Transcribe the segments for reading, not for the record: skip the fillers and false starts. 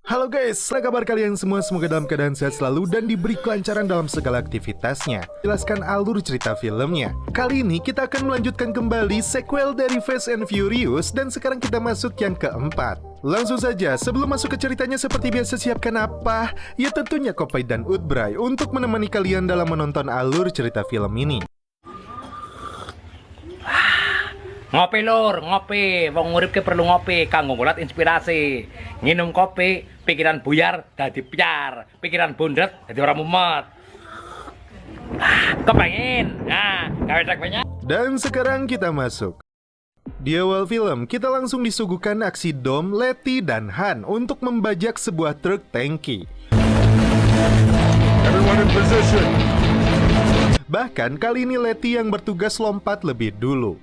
Halo guys, apa kabar kalian semua? Semoga dalam keadaan sehat selalu dan diberi kelancaran dalam segala aktivitasnya. Jelaskan alur cerita filmnya. Kali ini kita akan melanjutkan kembali sequel dari Fast and Furious dan sekarang kita masuk yang keempat. Langsung saja, sebelum masuk ke ceritanya seperti biasa siapkan apa? Ya tentunya kopi dan udbray untuk menemani kalian dalam menonton alur cerita film ini. Ngopi lur, ngopi. Wong urip ki perlu ngopi kanggo ngulat inspirasi. Nginum kopi, pikiran buyar dadi piar, pikiran bundret dadi ora mumet. Kepengin. Nah, gawe banyak. Dan sekarang kita masuk. Di awal film, kita langsung disuguhkan aksi Dom, Letty, dan Han untuk membajak sebuah truk tangki. Everyone in position. Bahkan kali ini Letty yang bertugas lompat lebih dulu.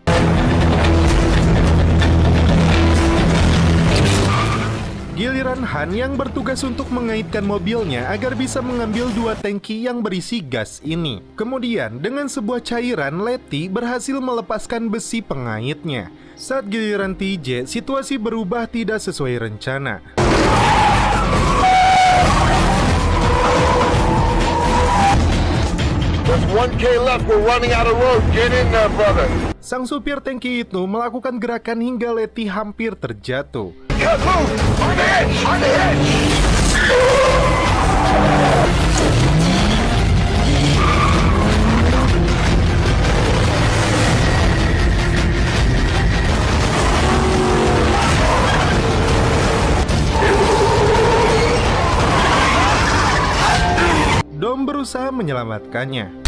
Giliran Han yang bertugas untuk mengaitkan mobilnya agar bisa mengambil dua tangki yang berisi gas ini. Kemudian, dengan sebuah cairan, Letty berhasil melepaskan besi pengaitnya. Saat giliran TJ, situasi berubah tidak sesuai rencana. There's 1K left. We're running out of road. Get in there, brother. Sang supir tangki itu melakukan gerakan hingga Letty hampir terjatuh. Cut loose. On the edge. On the edge. Dom berusaha menyelamatkannya.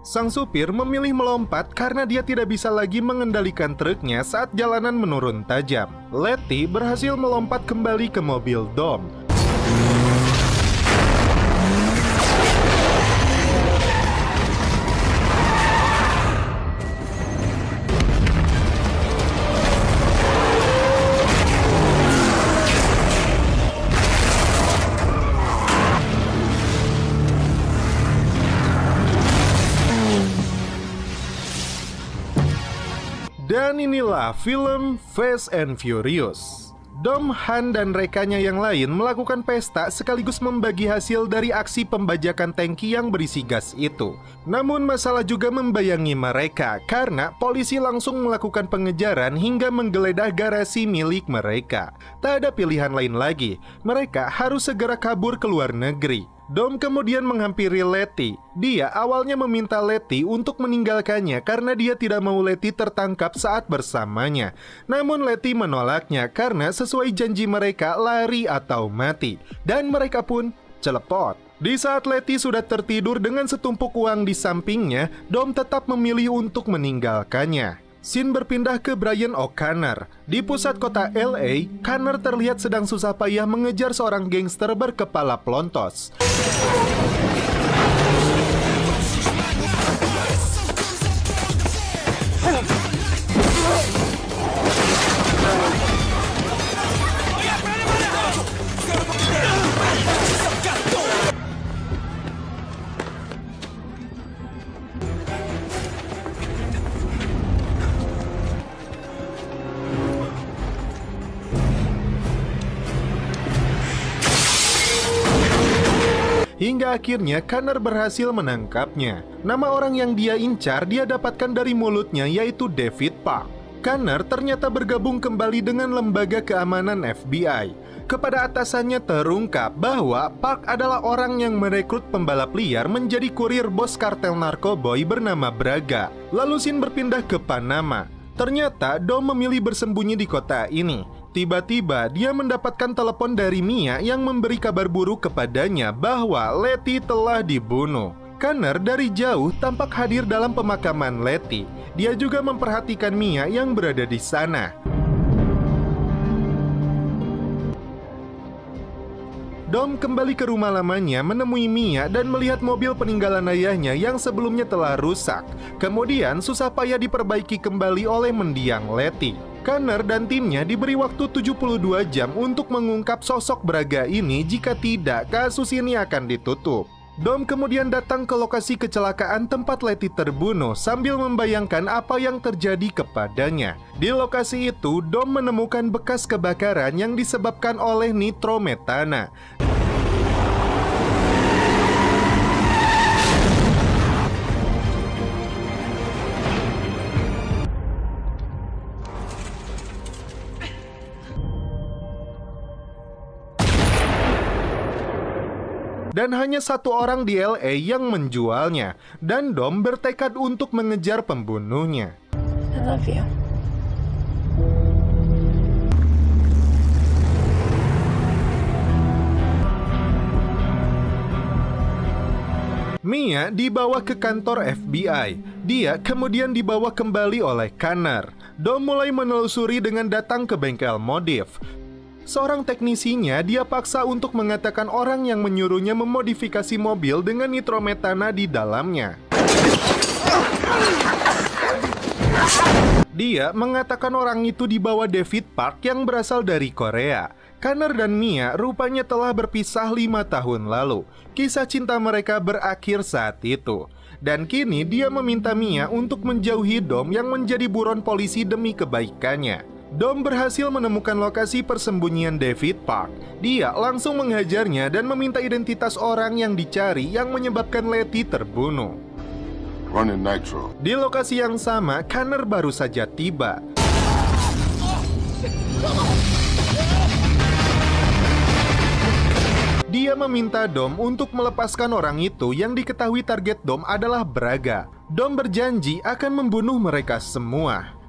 Sang supir memilih melompat karena dia tidak bisa lagi mengendalikan truknya saat jalanan menurun tajam. Letty berhasil melompat kembali ke mobil Dom. Dan inilah film Fast and Furious. Dom, Han, dan rekannya yang lain melakukan pesta sekaligus membagi hasil dari aksi pembajakan tangki yang berisi gas itu. Namun masalah juga membayangi mereka karena polisi langsung melakukan pengejaran hingga menggeledah garasi milik mereka. Tak ada pilihan lain lagi, mereka harus segera kabur ke luar negeri. Dom kemudian menghampiri Letty. Dia awalnya meminta Letty untuk meninggalkannya karena dia tidak mau Letty tertangkap saat bersamanya. Namun Letty menolaknya karena sesuai janji mereka lari atau mati. Dan mereka pun celepot. Di saat Letty sudah tertidur dengan setumpuk uang di sampingnya, Dom tetap memilih untuk meninggalkannya. Scene berpindah ke Brian O'Connor. Di pusat kota LA, Connor terlihat sedang susah payah mengejar seorang gangster berkepala pelontos. Hingga akhirnya Connor berhasil menangkapnya. Nama orang yang dia incar dia dapatkan dari mulutnya yaitu David Park. Connor ternyata bergabung kembali dengan lembaga keamanan FBI. Kepada atasannya terungkap bahwa Park adalah orang yang merekrut pembalap liar menjadi kurir bos kartel narkoboy bernama Braga. Lalu scene berpindah ke Panama. Ternyata Dom memilih bersembunyi di kota ini. Tiba-tiba dia mendapatkan telepon dari Mia yang memberi kabar buruk kepadanya bahwa Letty telah dibunuh. Connor dari jauh tampak hadir dalam pemakaman Letty. Dia juga memperhatikan Mia yang berada di sana. Dom kembali ke rumah lamanya menemui Mia dan melihat mobil peninggalan ayahnya yang sebelumnya telah rusak. Kemudian susah payah diperbaiki kembali oleh mendiang Letty. Connor dan timnya diberi waktu 72 jam untuk mengungkap sosok Braga ini, jika tidak kasus ini akan ditutup. Dom kemudian datang ke lokasi kecelakaan tempat Letty terbunuh sambil membayangkan apa yang terjadi kepadanya. Di lokasi itu, Dom menemukan bekas kebakaran yang disebabkan oleh nitrometana. Dan hanya satu orang di LA yang menjualnya, dan Dom bertekad untuk mengejar pembunuhnya. I love you. Mia dibawa ke kantor FBI. Dia kemudian dibawa kembali oleh Connor. Dom mulai menelusuri dengan datang ke bengkel modif. Seorang teknisinya dia paksa untuk mengatakan orang yang menyuruhnya memodifikasi mobil dengan nitrometana di dalamnya. Dia mengatakan orang itu dibawa David Park yang berasal dari Korea. Connor dan Mia rupanya telah berpisah 5 tahun lalu. Kisah cinta mereka berakhir saat itu. Dan kini dia meminta Mia untuk menjauhi Dom yang menjadi buron polisi demi kebaikannya. Dom berhasil menemukan lokasi persembunyian David Park. Dia langsung menghajarnya dan meminta identitas orang yang dicari yang menyebabkan Letty terbunuh. Running nitro. Di lokasi yang sama, Connor baru saja tiba. Dia meminta Dom untuk melepaskan orang itu yang diketahui target Dom adalah Braga. Dom berjanji akan membunuh mereka semua.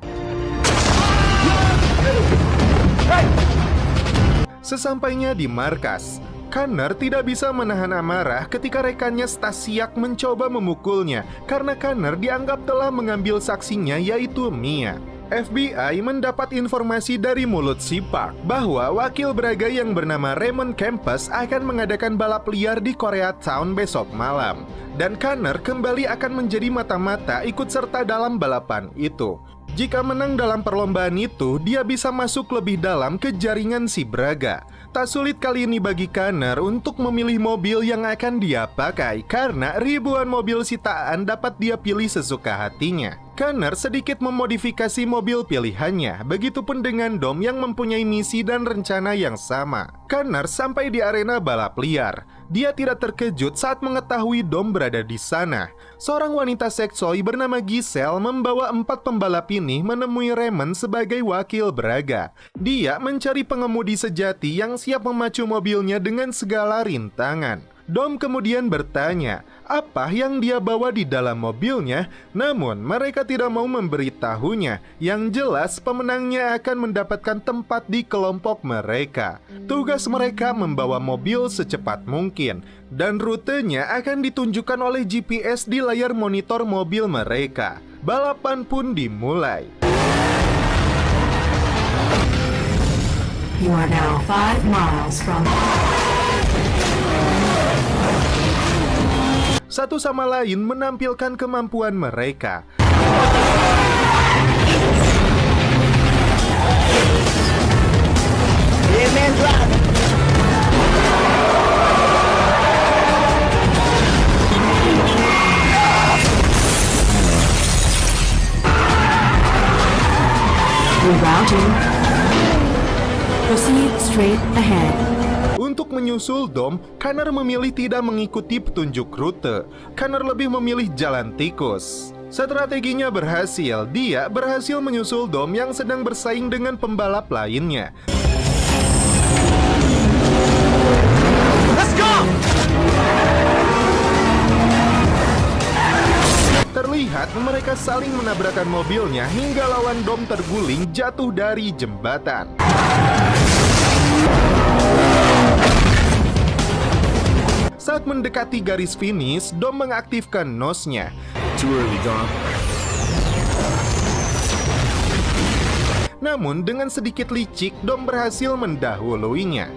Sesampainya di markas, Connor tidak bisa menahan amarah ketika rekannya Stasiak mencoba memukulnya karena Connor dianggap telah mengambil saksinya yaitu Mia. FBI mendapat informasi dari mulut si Park bahwa wakil Braga yang bernama Raymond Campus akan mengadakan balap liar di Koreatown besok malam. Dan Connor kembali akan menjadi mata-mata ikut serta dalam balapan itu. Jika menang dalam perlombaan itu, dia bisa masuk lebih dalam ke jaringan si Braga. Tak sulit kali ini bagi Connor untuk memilih mobil yang akan dia pakai karena ribuan mobil sitaan dapat dia pilih sesuka hatinya. Connor sedikit memodifikasi mobil pilihannya, begitupun dengan Dom yang mempunyai misi dan rencana yang sama. Connor sampai di arena balap liar. Dia tidak terkejut saat mengetahui Dom berada di sana. Seorang wanita seksoi bernama Giselle membawa 4 pembalap ini menemui Raymond sebagai wakil Braga. Dia mencari pengemudi sejati yang siap memacu mobilnya dengan segala rintangan. Dom kemudian bertanya apa yang dia bawa di dalam mobilnya, namun mereka tidak mau memberitahunya. Yang jelas pemenangnya akan mendapatkan tempat di kelompok mereka. Tugas mereka membawa mobil secepat mungkin, dan rutenya akan ditunjukkan oleh GPS di layar monitor mobil mereka. Balapan pun dimulai. You are now 5 miles from... Satu sama lain menampilkan kemampuan mereka. Rerouting. Proceed straight ahead. Untuk menyusul Dom, Connor memilih tidak mengikuti petunjuk rute. Connor lebih memilih jalan tikus. Strateginya berhasil. Dia berhasil menyusul Dom yang sedang bersaing dengan pembalap lainnya. Let's go! Terlihat mereka saling menabrakan mobilnya hingga lawan Dom terguling jatuh dari jembatan. Saat mendekati garis finish, Dom mengaktifkan nose-nya. Too early, Dom. Namun dengan sedikit licik, Dom berhasil mendahuluinya.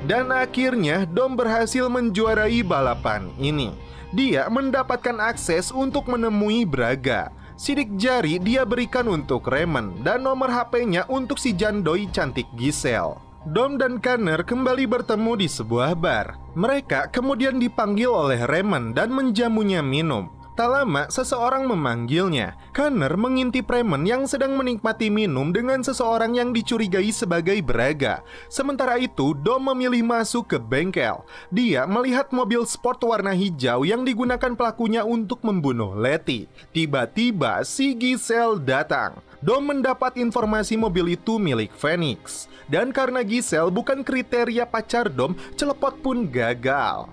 Dan akhirnya Dom berhasil menjuarai balapan ini. Dia mendapatkan akses untuk menemui Braga. Sidik jari dia berikan untuk Raymond dan nomor HP-nya untuk si jandoi cantik Giselle. Dom dan Connor kembali bertemu di sebuah bar. Mereka kemudian dipanggil oleh Raymond dan menjamunya minum. Tak lama, seseorang memanggilnya. Connor mengintip Raymond yang sedang menikmati minum dengan seseorang yang dicurigai sebagai Braga. Sementara itu, Dom memilih masuk ke bengkel. Dia melihat mobil sport warna hijau yang digunakan pelakunya untuk membunuh Letty. Tiba-tiba, si Giselle datang. Dom mendapat informasi mobil itu milik Phoenix. Dan karena Giselle bukan kriteria pacar Dom, celepot pun gagal.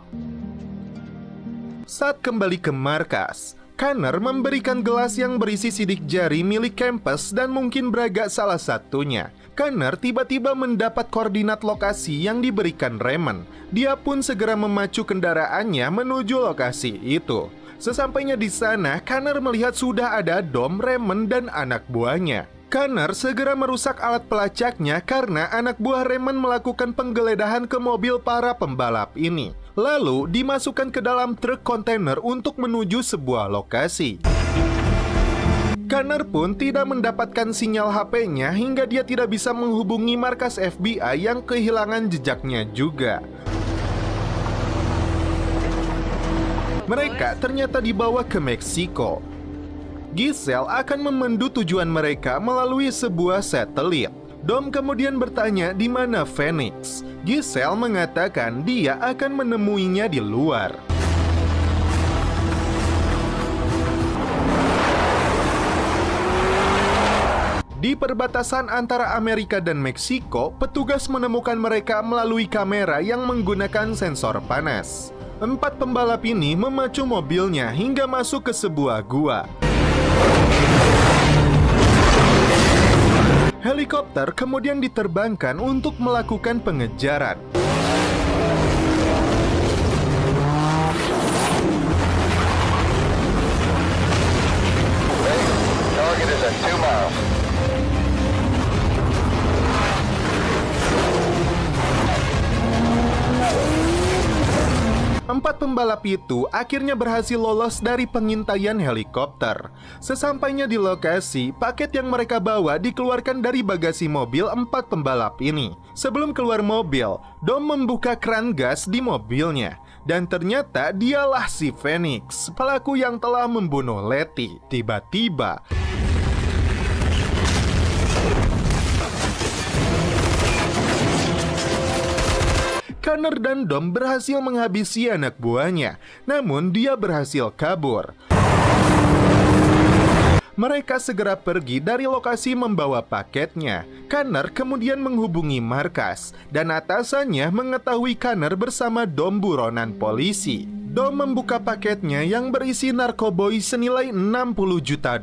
Saat kembali ke markas, Connor memberikan gelas yang berisi sidik jari milik Campus dan mungkin Braga salah satunya. Connor tiba-tiba mendapat koordinat lokasi yang diberikan Raymond. Dia pun segera memacu kendaraannya menuju lokasi itu. Sesampainya di sana, Connor melihat sudah ada Dom, Raymond, dan anak buahnya. Connor segera merusak alat pelacaknya karena anak buah Raymond melakukan penggeledahan ke mobil para pembalap ini. Lalu dimasukkan ke dalam truk kontainer untuk menuju sebuah lokasi. Connor pun tidak mendapatkan sinyal HP-nya hingga dia tidak bisa menghubungi markas FBI yang kehilangan jejaknya juga. Mereka ternyata dibawa ke Meksiko. Giselle akan memandu tujuan mereka melalui sebuah satelit. Dom kemudian bertanya di mana Phoenix. Giselle mengatakan dia akan menemuinya di luar. Di perbatasan antara Amerika dan Meksiko, petugas menemukan mereka melalui kamera yang menggunakan sensor panas. 4 pembalap ini memacu mobilnya hingga masuk ke sebuah gua. Helikopter kemudian diterbangkan untuk melakukan pengejaran. Target is at 2 miles. Empat pembalap itu akhirnya berhasil lolos dari pengintaian helikopter. Sesampainya di lokasi, paket yang mereka bawa dikeluarkan dari bagasi mobil 4 pembalap ini. Sebelum keluar mobil, Dom membuka kran gas di mobilnya. Dan ternyata dialah si Phoenix, pelaku yang telah membunuh Letty. Tiba-tiba Connor dan Dom berhasil menghabisi anak buahnya, namun dia berhasil kabur. Mereka segera pergi dari lokasi membawa paketnya. Connor kemudian menghubungi markas, dan atasannya mengetahui Connor bersama Dom buronan polisi. Dom membuka paketnya yang berisi narkoboy senilai $60 juta.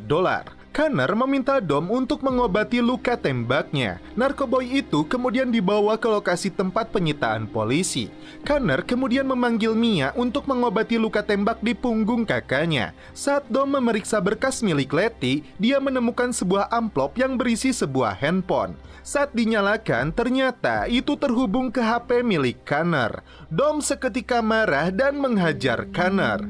Connor meminta Dom untuk mengobati luka tembaknya. Narkoboy itu kemudian dibawa ke lokasi tempat penyitaan polisi. Connor kemudian memanggil Mia untuk mengobati luka tembak di punggung kakaknya. Saat Dom memeriksa berkas milik Letty, dia menemukan sebuah amplop yang berisi sebuah handphone. Saat dinyalakan, ternyata itu terhubung ke HP milik Connor. Dom seketika marah dan menghajar Connor.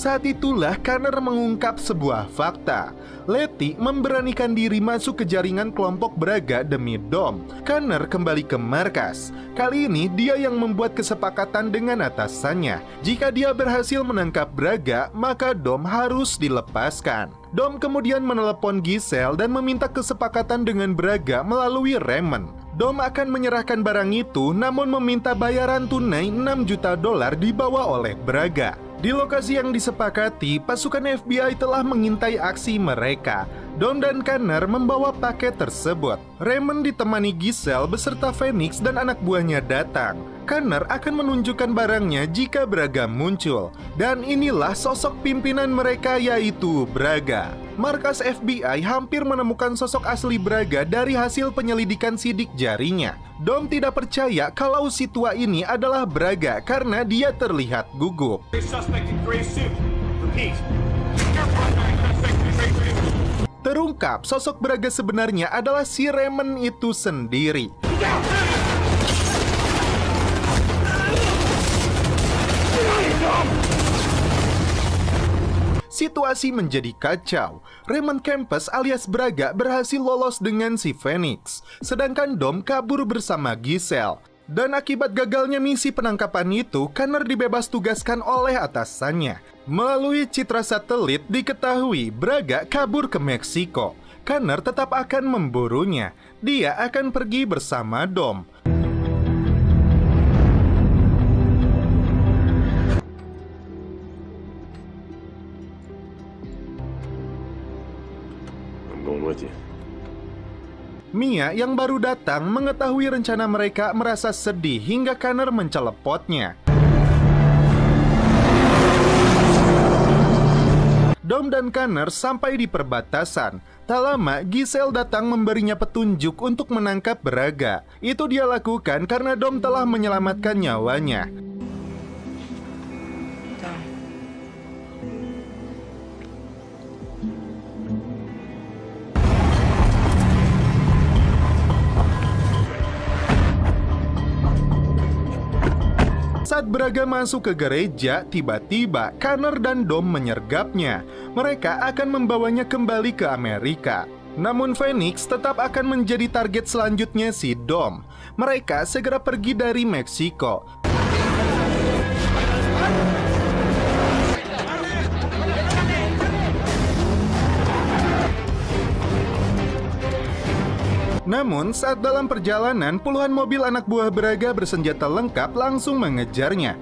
Saat itulah Connor mengungkap sebuah fakta. Letty memberanikan diri masuk ke jaringan kelompok Braga demi Dom. Connor kembali ke markas. Kali ini dia yang membuat kesepakatan dengan atasannya. Jika dia berhasil menangkap Braga, maka Dom harus dilepaskan. Dom kemudian menelepon Giselle dan meminta kesepakatan dengan Braga melalui Raymond. Dom akan menyerahkan barang itu, namun meminta bayaran tunai $6 juta dibawa oleh Braga. Di lokasi yang disepakati, pasukan FBI telah mengintai aksi mereka. Dom dan Connor membawa paket tersebut. Raymond ditemani Giselle beserta Phoenix dan anak buahnya datang. Connor akan menunjukkan barangnya jika Braga muncul. Dan inilah sosok pimpinan mereka, yaitu Braga. Markas FBI hampir menemukan sosok asli Braga dari hasil penyelidikan sidik jarinya. Dom tidak percaya kalau si tua ini adalah Braga karena dia terlihat gugup. Terungkap sosok Braga sebenarnya adalah si Raymond itu sendiri. situasi menjadi kacau. Raymond Kempes alias Braga berhasil lolos dengan si Phoenix, sedangkan Dom kabur bersama Giselle. Dan akibat gagalnya misi penangkapan itu, Connor dibebas tugaskan oleh atasannya. Melalui citra satelit diketahui Braga kabur ke Meksiko. Connor tetap akan memburunya. Dia akan pergi bersama Dom. Mia yang baru datang mengetahui rencana mereka merasa sedih hingga Connor mencelepotnya. Dom dan Connor sampai di perbatasan. Tak lama Giselle datang memberinya petunjuk untuk menangkap Braga. Itu dia lakukan karena Dom telah menyelamatkan nyawanya. Saat Braga masuk ke gereja, tiba-tiba Connor dan Dom menyergapnya. Mereka akan membawanya kembali ke Amerika. Namun Phoenix tetap akan menjadi target selanjutnya si Dom. Mereka segera pergi dari Meksiko. Namun, saat dalam perjalanan, puluhan mobil anak buah Braga bersenjata lengkap langsung mengejarnya.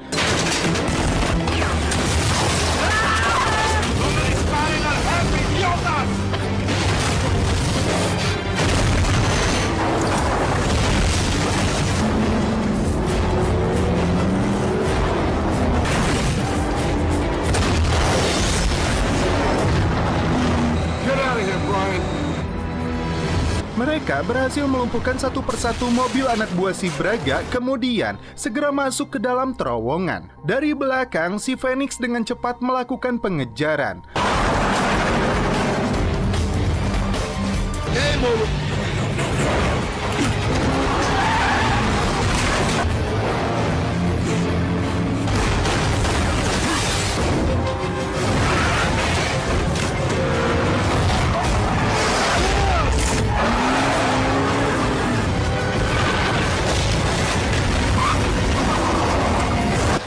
Mereka berhasil melumpuhkan satu persatu mobil anak buah si Braga, kemudian segera masuk ke dalam terowongan. Dari belakang, si Phoenix dengan cepat melakukan pengejaran.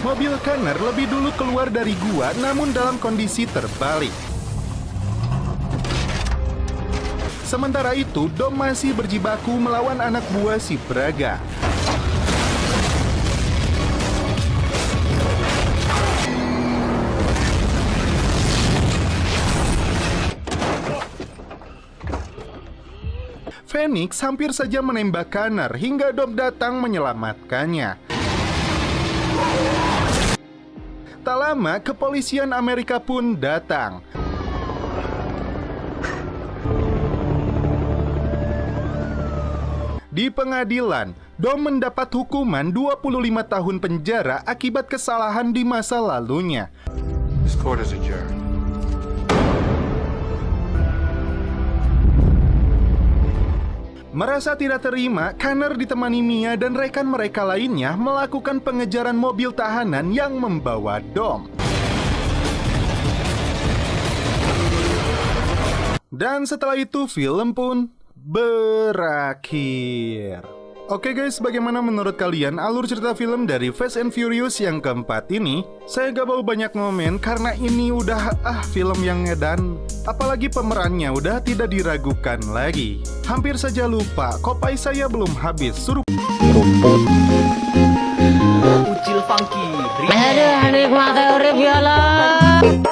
Mobil Connor lebih dulu keluar dari gua, namun dalam kondisi terbalik. Sementara itu, Dom masih berjibaku melawan anak buah si Braga. Phoenix hampir saja menembak Connor hingga Dom datang menyelamatkannya. Tak lama, kepolisian Amerika pun datang. Di pengadilan, Dom mendapat hukuman 25 tahun penjara akibat kesalahan di masa lalunya. This court is adjourned. Merasa tidak terima, Connor ditemani Mia dan rekan mereka lainnya melakukan pengejaran mobil tahanan yang membawa Dom. Dan setelah itu film pun berakhir. Oke guys, bagaimana menurut kalian alur cerita film dari Fast and Furious yang keempat ini? Saya gak mau banyak ngomen karena ini udah film yang edan. Apalagi pemerannya udah tidak diragukan lagi. Hampir saja lupa, kopai saya belum habis. Suruh Ucil funky. Aduh, nikmat urip ya Allah.